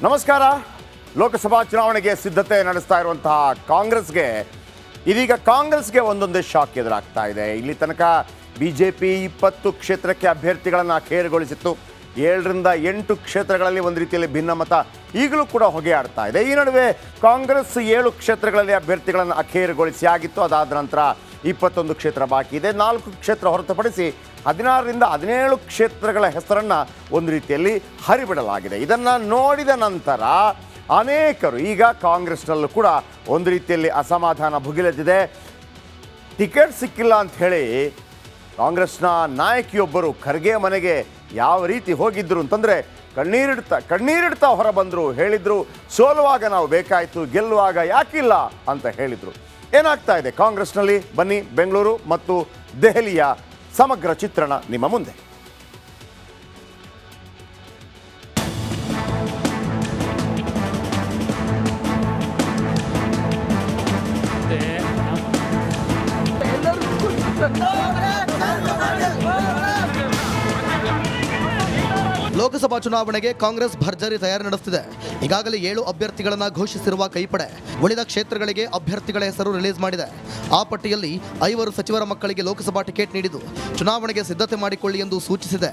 ನಮಸ್ಕಾರ. ಲೋಕಸಭಾ ಚುನಾವಣೆಗೆ ಸಿದ್ಧತೆ ನಡೆಸ್ತಾ ಇರುವಂತಹ ಕಾಂಗ್ರೆಸ್ಗೆ ಒಂದೊಂದೇ ಶಾಕ್ ಎದುರಾಗ್ತಾ ಇದೆ. ಇಲ್ಲಿ ತನಕ ಬಿಜೆಪಿ 20 ಕ್ಷೇತ್ರಕ್ಕೆ ಅಭ್ಯರ್ಥಿಗಳನ್ನು ಅಖೇರುಗೊಳಿಸಿತ್ತು. 7ರಿಂದ 8 ಕ್ಷೇತ್ರಗಳಲ್ಲಿ ಒಂದು ರೀತಿಯಲ್ಲಿ ಭಿನ್ನಮತ ಈಗಲೂ ಕೂಡ ಹೊಗೆಯಾಡ್ತಾ ಇದೆ. ಈ ನಡುವೆ ಕಾಂಗ್ರೆಸ್ 7 ಕ್ಷೇತ್ರಗಳಲ್ಲಿ ಅಭ್ಯರ್ಥಿಗಳನ್ನು ಅಖೇರುಗೊಳಿಸಿ ಆಗಿತ್ತು. ಅದಾದ ನಂತರ 21 ಕ್ಷೇತ್ರ ಬಾಕಿ ಇದೆ. 4 ಕ್ಷೇತ್ರ ಹೊರತುಪಡಿಸಿ 16ರಿಂದ 17 ಕ್ಷೇತ್ರಗಳ ಹೆಸರನ್ನು ಒಂದು ರೀತಿಯಲ್ಲಿ ಹರಿಬಿಡಲಾಗಿದೆ. ಇದನ್ನು ನೋಡಿದ ನಂತರ ಅನೇಕರು ಈಗ ಕಾಂಗ್ರೆಸ್ನಲ್ಲೂ ಕೂಡ ಒಂದು ರೀತಿಯಲ್ಲಿ ಅಸಮಾಧಾನ ಭುಗಿಲೆದ್ದಿದೆ. ಟಿಕೆಟ್ ಸಿಕ್ಕಿಲ್ಲ ಅಂತ ಹೇಳಿ ಕಾಂಗ್ರೆಸ್ನ ನಾಯಕಿಯೊಬ್ಬರು ಖರ್ಗೆ ಮನೆಗೆ ಯಾವ ರೀತಿ ಹೋಗಿದ್ರು ಅಂತಂದರೆ ಕಣ್ಣೀರಿಡ್ತಾ ಹೊರ ಬಂದರು. ಹೇಳಿದರು, ಸೋಲುವಾಗ ನಾವು ಬೇಕಾಯಿತು, ಗೆಲ್ಲುವಾಗ ಯಾಕಿಲ್ಲ ಅಂತ ಹೇಳಿದರು. ಏನಾಗ್ತಾ ಇದೆ ಕಾಂಗ್ರೆಸ್ನಲ್ಲಿ? ಬನ್ನಿ, ಬೆಂಗಳೂರು ಮತ್ತು ದೆಹಲಿಯ ಸಮಗ್ರ ಚಿತ್ರಣ ನಿಮ್ಮ ಮುಂದೆ. ಲೋಕಸಭಾ ಚುನಾವಣೆಗೆ ಕಾಂಗ್ರೆಸ್ ಭರ್ಜರಿ ತಯಾರಿ ನಡೆಸುತ್ತಿದೆ. ಈಗಾಗಲೇ 7 ಅಭ್ಯರ್ಥಿಗಳನ್ನು ಘೋಷಿಸಿರುವ ಕೈಪಡೆ ಉಳಿದ ಕ್ಷೇತ್ರಗಳಿಗೆ ಅಭ್ಯರ್ಥಿಗಳ ಹೆಸರು ರಿಲೀಸ್ ಮಾಡಿದೆ. ಆ ಪಟ್ಟಿಯಲ್ಲಿ 5 ಸಚಿವರ ಮಕ್ಕಳಿಗೆ ಲೋಕಸಭಾ ಟಿಕೆಟ್ ನೀಡಿದ್ದು ಚುನಾವಣೆಗೆ ಸಿದ್ಧತೆ ಮಾಡಿಕೊಳ್ಳಿ ಎಂದು ಸೂಚಿಸಿದೆ.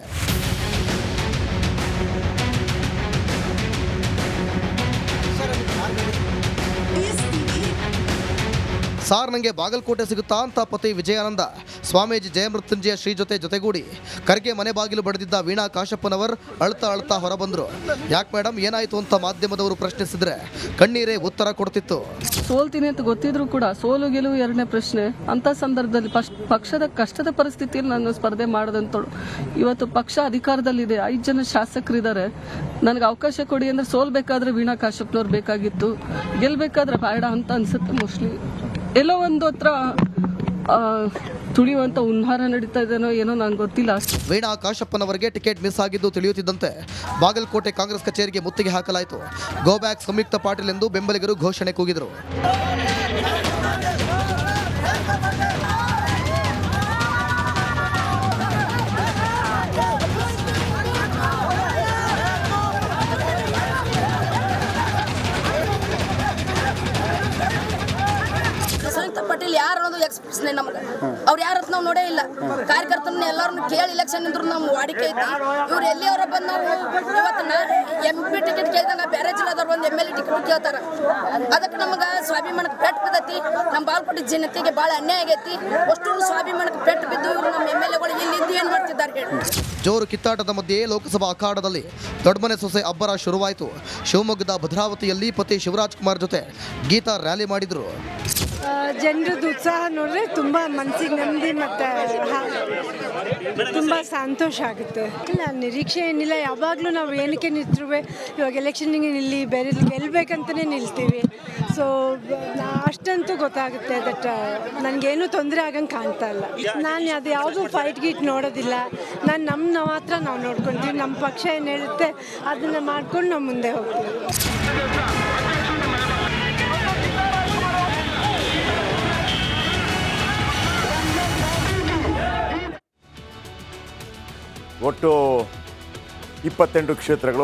ಸಾರ್ ನಂಗೆ ಬಾಗಲಕೋಟೆ ಸಿಗುತ್ತಾ ಅಂತ ಪತಿ ವಿಜಯಾನಂದ ಸ್ವಾಮೀಜಿ ಜಯಮೃತ್ಯುಂಜಯ ಶ್ರೀ ಜೊತೆಗೂಡಿ ಖರ್ಗೆ ಮನೆ ಬಾಗಿಲು ಬಡಿದಿದ್ದ ವೀಣಾ ಕಾಶಪ್ಪನವರ್ ಅಳ್ತಾ ಹೊರಬಂದರು. ಯಾಕೆ ಮೇಡಮ್, ಏನಾಯಿತು ಅಂತ ಮಾಧ್ಯಮದವರು ಪ್ರಶ್ನಿಸಿದ್ರೆ ಕಣ್ಣೀರೇ ಉತ್ತರ ಕೊಡ್ತಿತ್ತು. ಸೋಲ್ತೀನಿ ಅಂತ ಗೊತ್ತಿದ್ರು ಕೂಡ ಸೋಲು ಗೆಲುವು ಎರಡನೇ ಪ್ರಶ್ನೆ. ಅಂತ ಸಂದರ್ಭದಲ್ಲಿ ಪಕ್ಷದ ಕಷ್ಟದ ಪರಿಸ್ಥಿತಿಯಲ್ಲಿ ನಾನು ಸ್ಪರ್ಧೆ ಮಾಡದಂತಳು. ಇವತ್ತು ಪಕ್ಷ ಅಧಿಕಾರದಲ್ಲಿದೆ, 5 ಜನ ಶಾಸಕರಿದ್ದಾರೆ. ನನಗೆ ಅವಕಾಶ ಕೊಡಿ ಅಂದ್ರೆ ಸೋಲ್ಬೇಕಾದ್ರೆ ವೀಣಾ ಕಾಶಪ್ಪನವ್ರು ಬೇಕಾಗಿತ್ತು, ಗೆಲ್ಬೇಕಾದ್ರೆ ಬೇಡ ಅಂತ ಅನ್ಸುತ್ತೆ. ಮೋಸ್ಟ್ಲಿ ಎಲ್ಲೋ ಒಂದು ಹತ್ರ ತುಳಿಯುವಂತ ಹುನ್ನಾರ ನಡೀತಾ ಇದೆನೋ ಏನೋ ನಂಗೆ ಗೊತ್ತಿಲ್ಲ. ವೀಣಾ ಕಾಶಪ್ಪನವರಿಗೆ ಟಿಕೆಟ್ ಮಿಸ್ ಆಗಿದ್ದು ತಿಳಿಯುತ್ತಿದ್ದಂತೆ ಬಾಗಲಕೋಟೆ ಕಾಂಗ್ರೆಸ್ ಕಚೇರಿಗೆ ಮುತ್ತಿಗೆ ಹಾಕಲಾಯಿತು. ಗೋ ಬ್ಯಾಕ್ ಸಂಯುಕ್ತ ಪಾಟೀಲ್ ಎಂದು ಬೆಂಬಲಿಗರು ಘೋಷಣೆ ಕೂಗಿದರು. ಪಟೇಲ್ ಯಾರು ಅನ್ನೋದು ಎಕ್ಸ್ಪ್ರೆಸ್ನೇ ನಮ್ಗೆ. ಅವ್ರು ಯಾರತ್ ನಾವು ನೋಡೇ ಇಲ್ಲ. ಕಾರ್ಯಕರ್ತರನ್ನ ಎಲ್ಲರನ್ನು ಕೇಳಿ ಇಲೆಕ್ಷನ್ ನಿಂದ್ರು ನಮ್ಮ ವಾಡಿಕೆ ಐತಿ. ಇವ್ರು ಎಲ್ಲಿಯವರ ಬಂದು ನಾವು ಇವತ್ತು MP ಟಿಕೆಟ್ ಕೇಳಿದಾಗ ಬೇರೆ ಜಿಲ್ಲಾದವ್ರು ಒಂದು MLA ಟಿಕೆಟ್ ಕೇಳ್ತಾರ. ಅದಕ್ಕೆ ನಮ್ಗೆ ಸ್ವಾಭಿಮಾನಕ್ಕೆ ಪೆಟ್ಟು ಬಿದ್ದೈತಿ. ನಮ್ಮ ಬಾಗಲಕೋಟೆ ಜನತೆಗೆ ಭಾಳ ಅನ್ಯಾಯ ಆಗೈತಿ. ಅಷ್ಟು ಸ್ವಾಭಿಮಾನಕ್ಕೆ ಪೆಟ್ಟು ಬಿದ್ದು ಇವರು ನಮ್ಮ MLAಗಳು ಇಲ್ಲಿದ್ದು ಏನು ಮಾಡ್ತಿದ್ದಾರೆ ಹೇಳಿ. ಜೋರು ಕಿತ್ತಾಟದ ಮಧ್ಯೆ ಲೋಕಸಭಾ ಅಖಾಡದಲ್ಲಿ ದೊಡ್ಡಮನೆ ಸೊಸೆ ಅಬ್ಬರ ಶುರುವಾಯಿತು. ಶಿವಮೊಗ್ಗದ ಭದ್ರಾವತಿಯಲ್ಲಿ ಪತಿ ಶಿವರಾಜ್ ಕುಮಾರ್ ಜೊತೆ ಗೀತಾ ರ್ಯಾಲಿ ಮಾಡಿದರು. ಜನರದ್ದು ಉತ್ಸಾಹ ನೋಡಿದ್ರೆ ತುಂಬ ಮನಸ್ಸಿಗೆ ನೆಮ್ಮದಿ ಮತ್ತು ತುಂಬ ಸಂತೋಷ ಆಗುತ್ತೆ. ಇಲ್ಲ, ನಿರೀಕ್ಷೆ ಏನಿಲ್ಲ. ಯಾವಾಗಲೂ ನಾವು ಏನಕ್ಕೆ ನಿಂತರೂ ಇವಾಗ ಎಲೆಕ್ಷನ್ನಿಗೆ ನಿಲ್ಲಿ ಬೇರೆ ಗೆಲ್ಲಬೇಕಂತಲೇ ನಿಲ್ತೀವಿ. ಸೊ ಅಷ್ಟಂತೂ ಗೊತ್ತಾಗುತ್ತೆ. ದಟ್ ನನಗೇನು ತೊಂದರೆ ಆಗಂಗೆ ಕಾಣ್ತಾ ಇಲ್ಲ. ನಾನು ಅದು ಯಾವುದೂ ಫೈಟ್ ಗೀಟ್ ನೋಡೋದಿಲ್ಲ. ನಮ್ಮ ಮಾತ್ರ ನಾವು ನೋಡ್ಕೊತೀವಿ. ನಮ್ಮ ಪಕ್ಷ ಏನು ಹೇಳುತ್ತೆ ಅದನ್ನು ಮಾಡ್ಕೊಂಡು ನಾವು ಮುಂದೆ ಹೋಗ್ತೀವಿ. ಒಟ್ಟು 28 ಕ್ಷೇತ್ರಗಳು